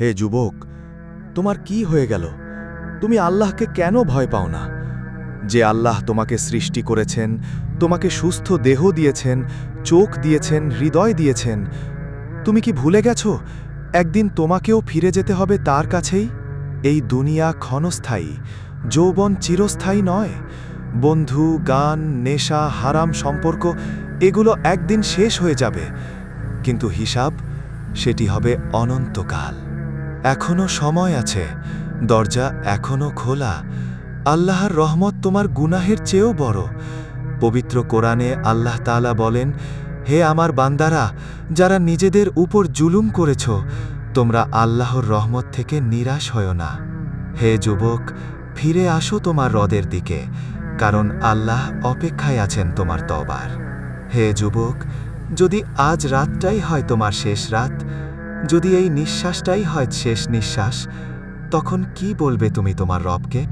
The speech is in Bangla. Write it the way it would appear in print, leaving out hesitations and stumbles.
হে যুবক, তোমার কি হয়ে গেল? তুমি আল্লাহকে কেন ভয় পাও না? যে আল্লাহ তোমাকে সৃষ্টি করেছেন, তোমাকে সুস্থ দেহ দিয়েছেন, চোখ দিয়েছেন, হৃদয় দিয়েছেন, তুমি কি ভুলে গেছো একদিন তোমাকেও ফিরে যেতে হবে তার কাছেই? এই দুনিয়া ক্ষণস্থায়ী, যৌবন চিরস্থায়ী নয়। বন্ধু, গান, নেশা, হারাম সম্পর্ক এগুলো একদিন শেষ হয়ে যাবে, কিন্তু হিসাব সেটি হবে অনন্তকাল। এখনো সময় আছে, দরজা এখনো খোলা। আল্লাহর রহমত তোমার গুনাহের চেয়েও বড়। পবিত্র কোরআনে আল্লাহ তাআলা বলেন, হে আমার বান্দারা, যারা নিজেদের উপর জুলুম করেছ, তোমরা আল্লাহর রহমত থেকে নিরাশ হয়ো না। হে যুবক, ফিরে আসো তোমার হ্রদের দিকে, কারণ আল্লাহ অপেক্ষায় আছেন তোমার তওবার। হে যুবক, যদি আজ রাতটাই হয় তোমার শেষ রাত, যদি এই নিঃশ্বাসটাই হয় শেষ নিঃশ্বাস, তখন কি বলবে তুমি তোমার রবকে?